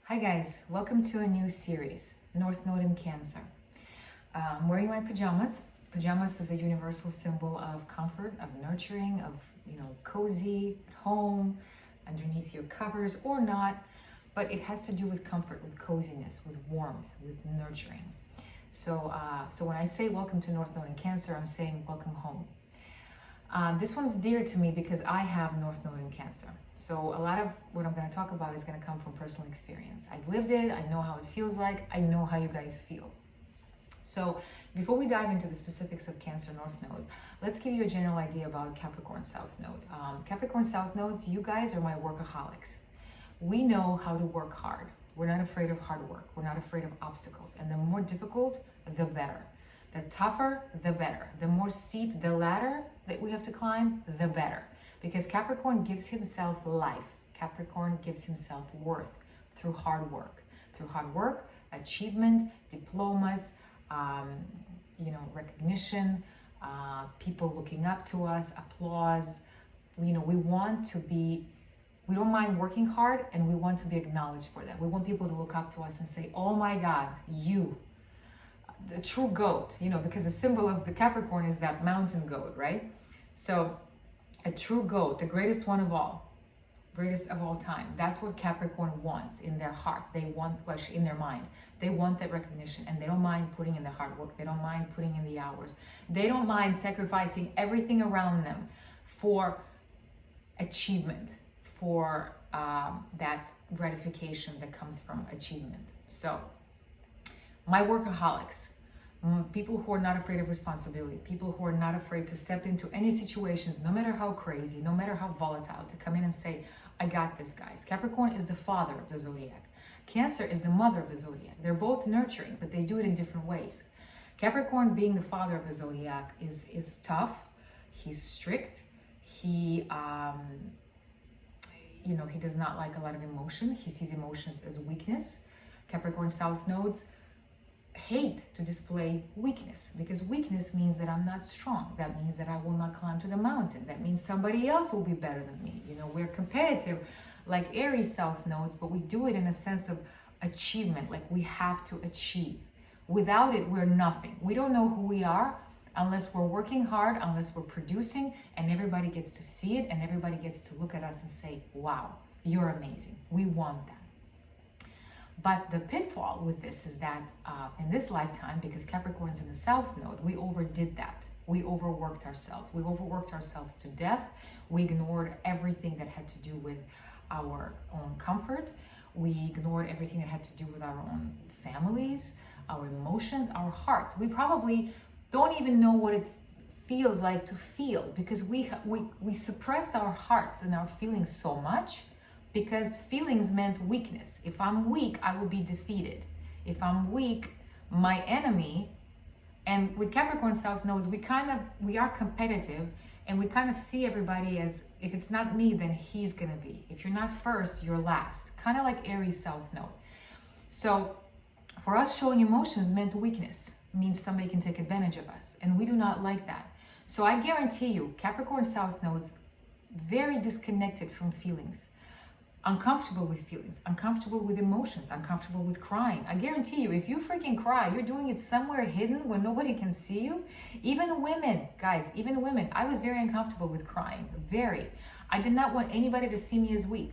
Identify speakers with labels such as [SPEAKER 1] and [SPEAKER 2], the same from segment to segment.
[SPEAKER 1] Hi guys, welcome to a new series, North Node in Cancer. I'm wearing my pajamas. Pajamas is a universal symbol of comfort, of nurturing, of cozy at home, underneath your covers or not, but it has to do with comfort, with coziness, with warmth, with nurturing. So when I say welcome to North Node in Cancer, I'm saying welcome home. This one's dear to me because I have North Node in Cancer. So a lot of what I'm going to talk about is going to come from personal experience. I've lived it, I know how it feels like, I know how you guys feel. So before we dive into the specifics of Cancer North Node, let's give you a general idea about Capricorn South Node. Capricorn South Nodes, you guys are my workaholics. We know how to work hard. We're not afraid of hard work. We're not afraid of obstacles. And the more difficult, the better. The tougher, the better. The more steep the ladder that we have to climb, the better. Because Capricorn gives himself life. Capricorn gives himself worth through hard work. Through hard work, achievement, diplomas, recognition, people looking up to us, applause. We want to be, we don't mind working hard, and we want to be acknowledged for that. We want people to look up to us and say, oh my God, you, the true goat, because the symbol of the Capricorn is that mountain goat, right? So a true goat, the greatest one of all, greatest of all time. That's what Capricorn wants in their heart. They want, in their mind, they want that recognition, and they don't mind putting in the hard work. They don't mind putting in the hours. They don't mind sacrificing everything around them for achievement, for that gratification that comes from achievement. So my workaholics, people who are not afraid of responsibility, people who are not afraid to step into any situations, no matter how crazy, no matter how volatile, to come in and say, I got this, guys. Capricorn is the father of the zodiac. Cancer is the mother of the zodiac. They're both nurturing, but they do it in different ways. Capricorn, being the father of the zodiac, is tough. He's strict. He does not like a lot of emotion. He sees emotions as weakness. Capricorn South Nodes hate to display weakness, because weakness means that I'm not strong. That means that I will not climb to the mountain. That means somebody else will be better than me. We're competitive like Aries South Nodes, but we do it in a sense of achievement, like we have to achieve. Without it, we're nothing. We don't know who we are unless we're working hard, unless we're producing, and everybody gets to see it, and everybody gets to look at us and say, wow, you're amazing. We want that. But the pitfall with this is that in this lifetime, because Capricorn is in the South Node, we overdid that. We overworked ourselves. We overworked ourselves to death. We ignored everything that had to do with our own comfort. We ignored everything that had to do with our own families, our emotions, our hearts. We probably don't even know what it feels like to feel, because we suppressed our hearts and our feelings so much, because feelings meant weakness. If I'm weak, I will be defeated. If I'm weak, my enemy. And with Capricorn South Nodes, we are competitive, and we kind of see everybody as, if it's not me, then he's gonna be. If you're not first, you're last. Kind of like Aries South Node. So for us, showing emotions meant weakness, means somebody can take advantage of us, and we do not like that. So I guarantee you, Capricorn South Nodes, very disconnected from feelings. Uncomfortable with feelings, uncomfortable with emotions, uncomfortable with crying. I guarantee you, if you freaking cry, you're doing it somewhere hidden where nobody can see you. Even women, guys, even women. I was very uncomfortable with crying, very. I did not want anybody to see me as weak.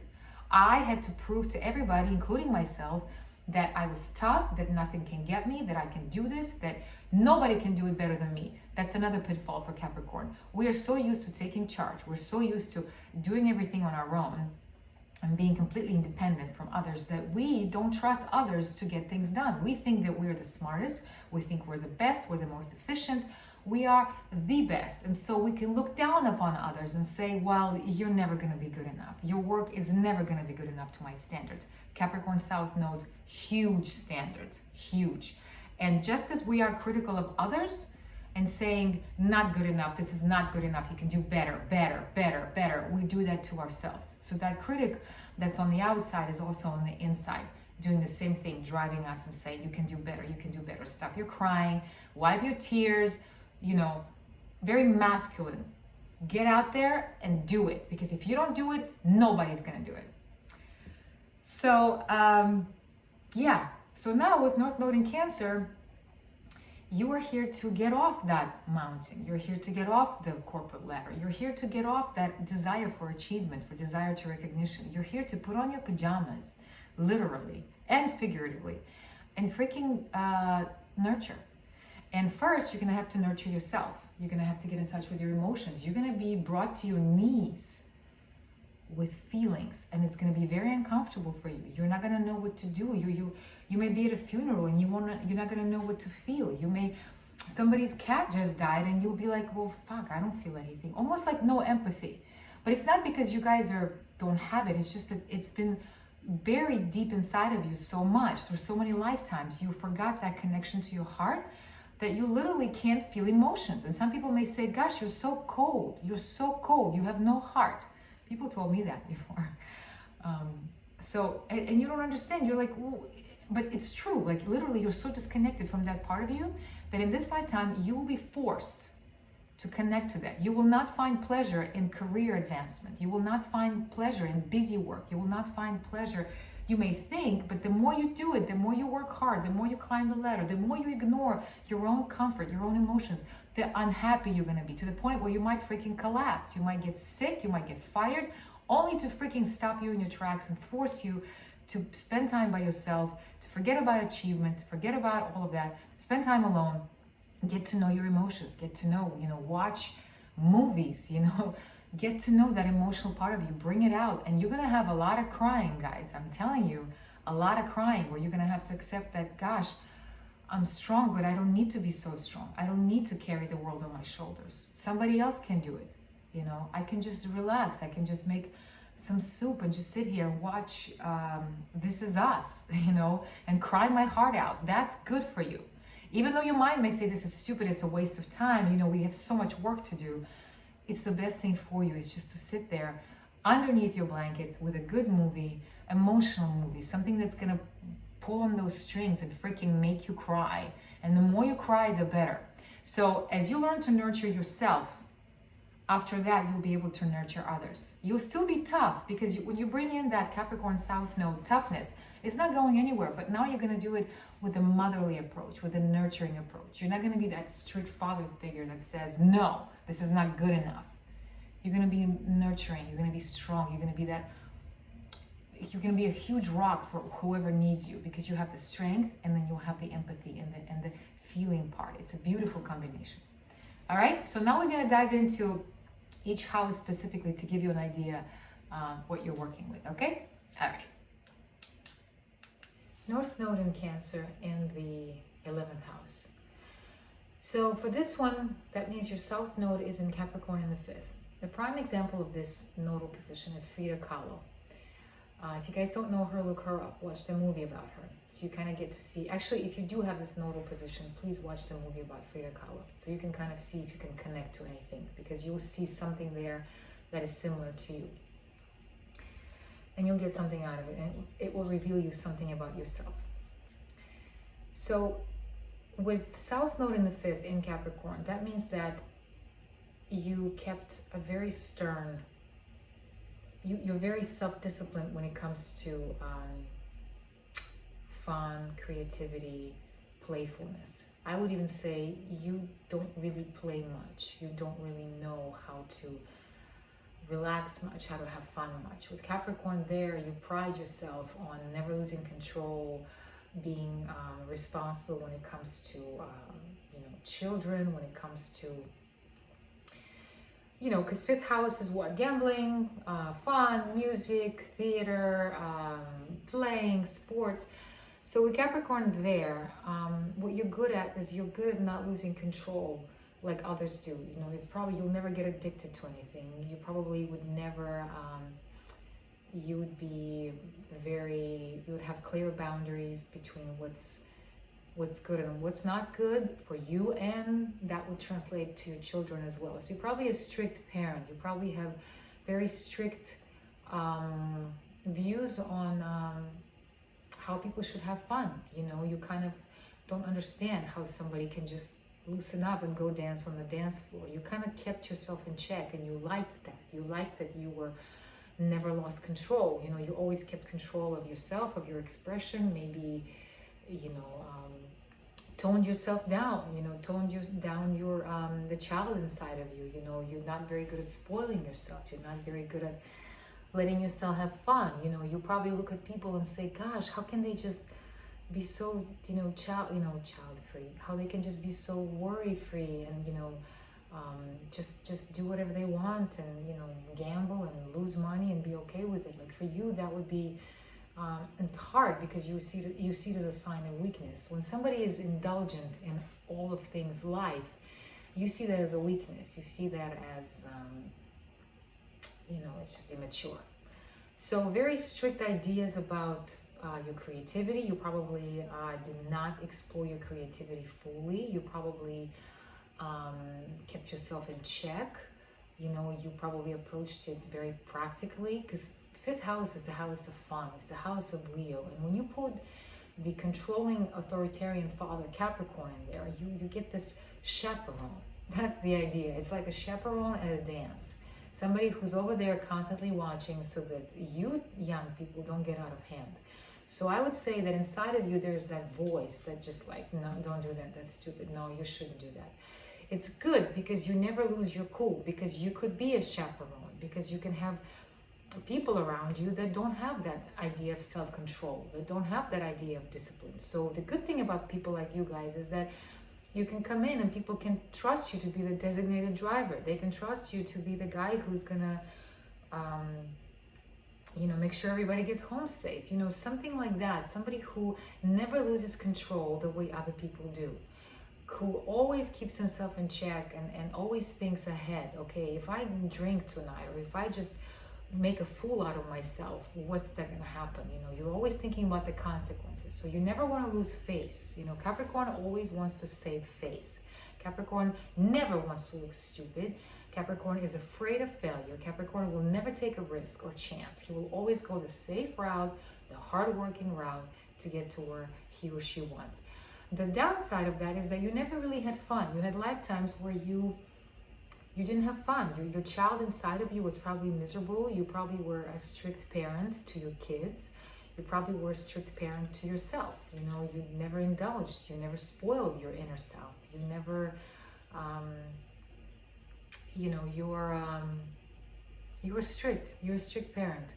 [SPEAKER 1] I had to prove to everybody, including myself, that I was tough, that nothing can get me, that I can do this, that nobody can do it better than me. That's another pitfall for Capricorn. We are so used to taking charge. We're so used to doing everything on our own and being completely independent from others, that we don't trust others to get things done. We think that we're the smartest, we think we're the best, we're the most efficient, we are the best. And so we can look down upon others and say, well, you're never gonna be good enough. Your work is never gonna be good enough to my standards. Capricorn South Nodes, huge standards, huge. And just as we are critical of others, and saying, not good enough, this is not good enough, you can do better, better, better, better. We do that to ourselves. So that critic that's on the outside is also on the inside, doing the same thing, driving us and saying, you can do better, you can do better. Stop your crying, wipe your tears, very masculine. Get out there and do it, because if you don't do it, nobody's gonna do it. So Yeah, so now with North Node in Cancer, you are here to get off that mountain. You're here to get off the corporate ladder. You're here to get off that desire for achievement, for desire to recognition. You're here to put on your pajamas, literally and figuratively, and freaking nurture. And first, you're going to have to nurture yourself. You're going to have to get in touch with your emotions. You're going to be brought to your knees with feelings, and it's going to be very uncomfortable for you. You're not going to know what to do. You may be at a funeral and you're not going to know what to feel. Somebody's cat just died and you'll be like, well, fuck, I don't feel anything. Almost like no empathy. But it's not because you guys don't have it. It's just that it's been buried deep inside of you so much through so many lifetimes. You forgot that connection to your heart that you literally can't feel emotions. And some people may say, gosh, you're so cold. You're so cold. You have no heart. People told me that before. And you don't understand. You're like, well, but it's true. Like literally, you're so disconnected from that part of you that in this lifetime, you will be forced to connect to that. You will not find pleasure in career advancement. You will not find pleasure in busy work. You will not find pleasure. You may think, but the more you do it, the more you work hard, the more you climb the ladder, the more you ignore your own comfort, your own emotions, the unhappy you're going to be, to the point where you might freaking collapse. You might get sick, you might get fired, only to freaking stop you in your tracks and force you to spend time by yourself, to forget about achievement, to forget about all of that, spend time alone, get to know your emotions, get to know, watch movies, get to know that emotional part of you, bring it out. And you're going to have a lot of crying, guys. I'm telling you, a lot of crying where you're going to have to accept that, gosh, I'm strong, but I don't need to be so strong. I don't need to carry the world on my shoulders. Somebody else can do it. I can just relax. I can just make some soup and just sit here and watch This Is Us, and cry my heart out. That's good for you. Even though your mind may say this is stupid, it's a waste of time, we have so much work to do. It's the best thing for you is just to sit there underneath your blankets with a good movie, emotional movie, something that's going to pull on those strings and freaking make you cry. And the more you cry, the better. So as you learn to nurture yourself, after that, you'll be able to nurture others. You'll still be tough because when you bring in that Capricorn South Node toughness, it's not going anywhere. But now you're going to do it with a motherly approach, with a nurturing approach. You're not going to be that strict father figure that says, no, this is not good enough. You're going to be nurturing. You're going to be strong. You're going to be a huge rock for whoever needs you because you have the strength and then you'll have the empathy and the feeling part. It's a beautiful combination. All right, so now we're going to dive into each house specifically to give you an idea what you're working with, okay? All right. North Node in Cancer in the 11th house. So for this one, that means your South Node is in Capricorn in the 5th. The prime example of this nodal position is Frida Kahlo. If you guys don't know her, look her up. Watch the movie about her. So you kind of get to see, actually, if you do have this nodal position, please watch the movie about Frida Kahlo. So you can kind of see if you can connect to anything, because you'll see something there that is similar to you. And you'll get something out of it, and it will reveal you something about yourself. So with South Node in the 5th in Capricorn, that means that you kept a very stern, you're very self-disciplined when it comes to fun, creativity, playfulness. I would even say you don't really play much. You don't really know how to relax much, how to have fun much. With Capricorn there, you pride yourself on never losing control, being responsible when it comes to children, when it comes to because 5th house is what? Gambling, fun, music, theater, playing, sports. So with Capricorn there, what you're good at is you're good at not losing control like others do. It's probably, you'll never get addicted to anything. You probably would never, you would have clear boundaries between what's good and what's not good for you, and that would translate to your children as well. So you're probably a strict parent. You probably have very strict views on how people should have fun. You kind of don't understand how somebody can just loosen up and go dance on the dance floor. You kind of kept yourself in check, and you liked that. You liked that you were never lost control. You know, you always kept control of yourself, of your expression, maybe, you know, toned yourself down, you know, down your, the child inside of you. You know, you're not very good at spoiling yourself. You're not very good at letting yourself have fun. You know, you probably look at people and say, gosh, how can they just be so, you know, child-free? How they can just be so worry-free and, you know, just do whatever they want and, you know, gamble and lose money and be okay with it. Like for you, that would be hard because you see it as a sign of weakness. When somebody is indulgent in all of things life, you see that as a weakness. You see that as, you know, it's just immature. So very strict ideas about your creativity. You probably did not explore your creativity fully. You probably kept yourself in check. You know, you probably approached it very practically, because fifth house is the house of fun. It's the house of Leo. And when you put the controlling authoritarian father Capricorn in there, you get this chaperone. That's the idea. It's like a chaperone at a dance. Somebody who's over there constantly watching so that you young people don't get out of hand. So I would say that inside of you, there's that voice that just like, no, don't do that. That's stupid. No, you shouldn't do that. It's good because you never lose your cool, because you could be a chaperone, because you can have people around you that don't have that idea of self-control, that don't have that idea of discipline. So the good thing about people like you guys is that you can come in and people can trust you to be the designated driver. They can trust you to be the guy who's gonna, you know, make sure everybody gets home safe. You know, something like that. Somebody who never loses control the way other people do, who always keeps himself in check and always thinks ahead. Okay, if I drink tonight, or if I just make a fool out of myself, what's that gonna happen? You know, you're always thinking about the consequences. So you never want to lose face. You know, Capricorn always wants to save face. Capricorn never wants to look stupid. Capricorn is afraid of failure. Capricorn will never take a risk or chance. He will always go the safe route, the hard-working route to get to where he or she wants. The downside of that is that you never really had fun. You had lifetimes where you didn't have fun. Your child inside of you was probably miserable. You probably were a strict parent to your kids. You probably were a strict parent to yourself. You know, you never indulged. You never spoiled your inner self. You never, you know, you were strict. You're a strict parent.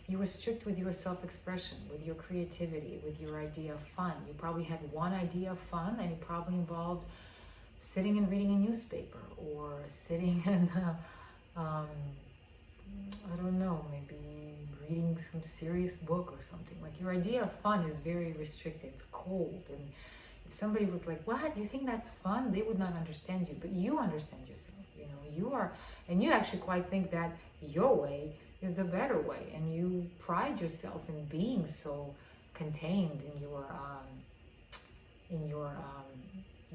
[SPEAKER 1] You were strict with your self-expression, with your creativity, with your idea of fun. You probably had one idea of fun, and it probably involved sitting and reading a newspaper, or sitting and, I don't know, maybe reading some serious book or something. Like, your idea of fun is very restricted. It's cold. And if somebody was like, what, you think that's fun? They would not understand you, but you understand yourself. You know, you are, and you actually quite think that your way is the better way. And you pride yourself in being so contained in your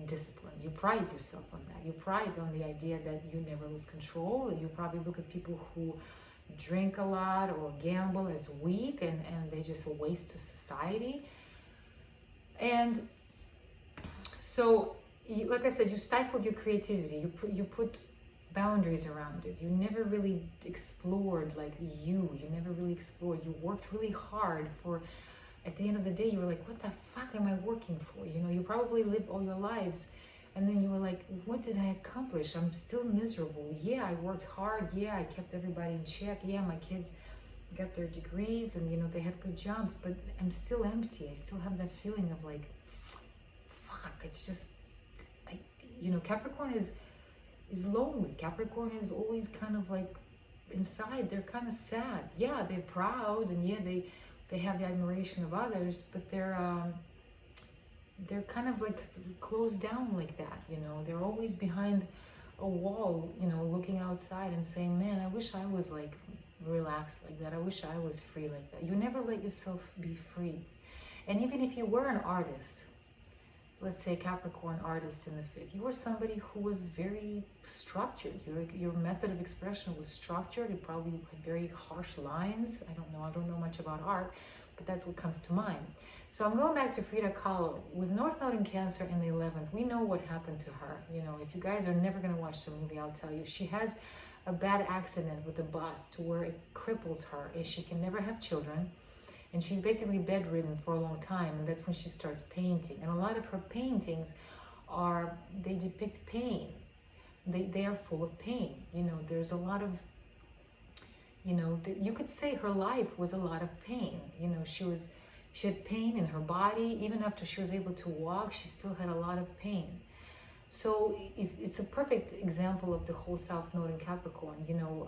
[SPEAKER 1] discipline. You pride yourself on that. You pride on the idea that you never lose control. You probably look at people who drink a lot or gamble as weak, and they just a waste to society. And so, like I said, you stifled your creativity. You put boundaries around it. You never really explored like you never really explored. You worked really hard for, at the end of the day, you were like, what the fuck am I working for? You know, you probably lived all your lives, and then you were like, what did I accomplish? I'm still miserable. Yeah, I worked hard. Yeah, I kept everybody in check. Yeah, my kids got their degrees and, you know, they have good jobs, but I'm still empty. I still have that feeling of like, fuck, it's just, you know, Capricorn is lonely. Capricorn is always kind of like, inside, they're kind of sad. Yeah, they're proud, and yeah, they have the admiration of others, but they're kind of like closed down like that, you know. They're always behind a wall, you know, looking outside and saying, man, I wish I was like relaxed like that. I wish I was free like that. You never let yourself be free. And even if you were an artist, let's say Capricorn artist in the fifth, you were somebody who was very structured. Your method of expression was structured. It probably had very harsh lines. I don't know much about art, but that's what comes to mind. So I'm going back to Frida Kahlo. With North Node in Cancer in the 11th, we know what happened to her. You know, if you guys are never going to watch the movie, I'll tell you. She has a bad accident with a bus to where it cripples her, is she can never have children, and she's basically bedridden for a long time, and that's when she starts painting. And a lot of her paintings they depict pain. They are full of pain. You know, there's a lot of, you know, you could say her life was a lot of pain. You know, she had pain in her body. Even after she was able to walk, she still had a lot of pain. So it's a perfect example of the whole South Node in Capricorn. You know,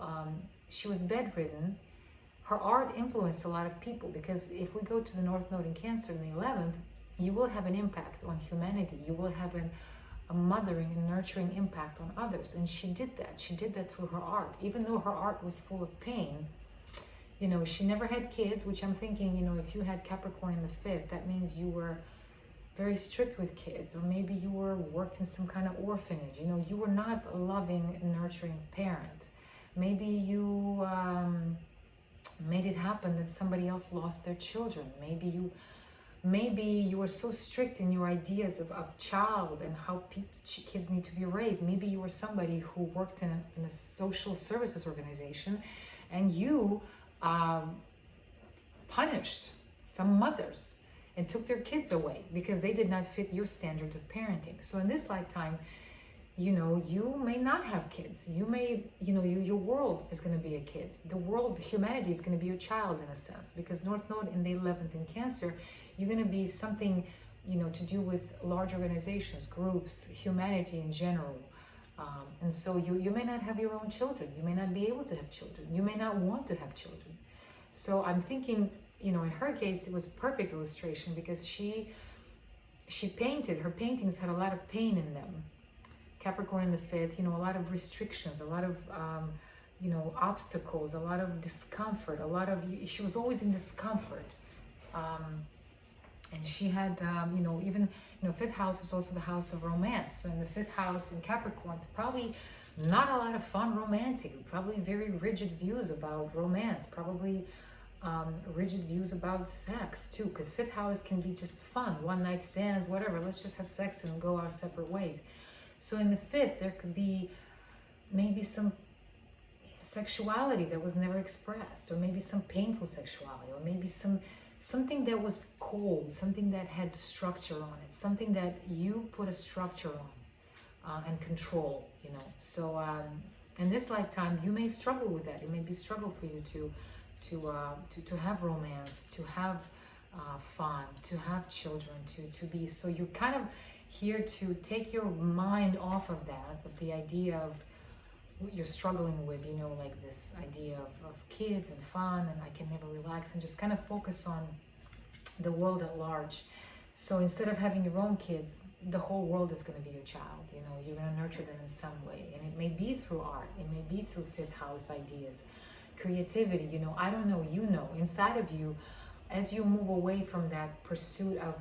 [SPEAKER 1] she was bedridden. Her art influenced a lot of people, because if we go to the North Node in Cancer in the 11th, you will have an impact on humanity. You will have a mothering and nurturing impact on others. And she did that. She did that through her art. Even though her art was full of pain, you know, she never had kids, which I'm thinking, you know, if you had Capricorn in the 5th, that means you were very strict with kids, or maybe you worked in some kind of orphanage. You know, you were not a loving, nurturing parent. Maybe you made it happen that somebody else lost their children. Maybe you were so strict in your ideas of child and how kids need to be raised. Maybe you were somebody who worked in a social services organization, and you punished some mothers and took their kids away because they did not fit your standards of parenting. So in this lifetime, you know, you may not have kids. You may, you know, your world is going to be a kid. The world, humanity is going to be a child in a sense, because North Node in the 11th in Cancer, you're going to be something, you know, to do with large organizations, groups, humanity in general. And so you may not have your own children. You may not be able to have children. You may not want to have children. So I'm thinking, you know, in her case, it was a perfect illustration, because she painted, her paintings had a lot of pain in them. Capricorn in the 5th, you know, a lot of restrictions, a lot of, you know, obstacles, a lot of discomfort, she was always in discomfort. And she had, you know, even, you know, 5th house is also the house of romance. So in the 5th house in Capricorn, probably not a lot of fun romantic, probably very rigid views about romance, probably rigid views about sex too, because 5th house can be just fun, one night stands, whatever, let's just have sex and go our separate ways. So in the 5th, there could be maybe some sexuality that was never expressed, or maybe some painful sexuality, or maybe something that was cold, something that had structure on it, something that you put a structure on and control, you know. So in this lifetime, you may struggle with that. It may be a struggle for you to have romance, to have fun, to have children, to be, so you're kind of here to take your mind off of that, of the idea of what you're struggling with, you know, like this idea of kids and fun and I can never relax, and just kind of focus on the world at large. So instead of having your own kids, the whole world is going to be your child. You know, you're going to nurture them in some way, and it may be through art, it may be through 5th house ideas, creativity, you know, I don't know, you know, inside of you, as you move away from that pursuit of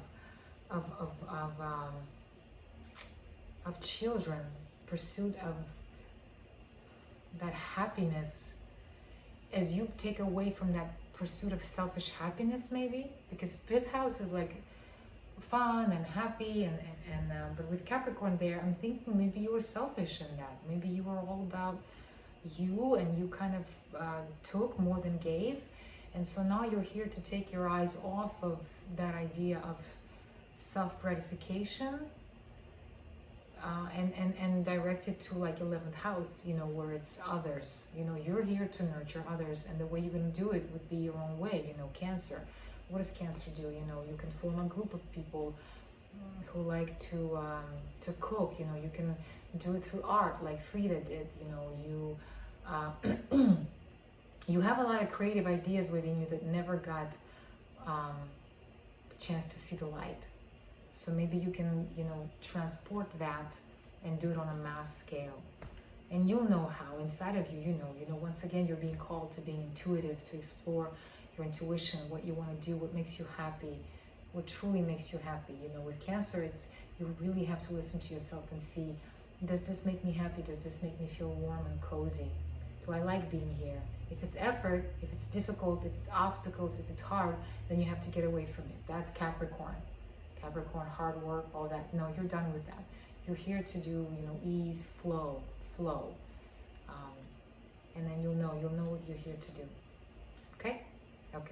[SPEAKER 1] children, pursuit of that happiness, as you take away from that pursuit of selfish happiness, maybe, because 5th house is like fun and happy, and but with Capricorn there, I'm thinking maybe you were selfish in that. Maybe you were all about you, and you kind of took more than gave, and so now you're here to take your eyes off of that idea of self-gratification, and direct it to like 11th house, you know, where it's others. You know, you're here to nurture others, and the way you're going to do it would be your own way. You know, Cancer, what does Cancer do? You know, you can form a group of people who like to cook. You know, you can do it through art, like Frida did. You know, you you have a lot of creative ideas within you that never got a chance to see the light. So maybe you can, you know, transport that and do it on a mass scale. And you'll know how, inside of you, you know, once again, you're being called to being intuitive, to explore your intuition, what you want to do, what makes you happy, what truly makes you happy. You know, with Cancer, it's, you really have to listen to yourself and see, does this make me happy? Does this make me feel warm and cozy? Do I like being here? If it's effort, if it's difficult, if it's obstacles, if it's hard, then you have to get away from it. That's Capricorn. Capricorn, hard work, all that. No, you're done with that. You're here to do, you know, ease, flow. and then you'll know what you're here to do. Okay? Okay.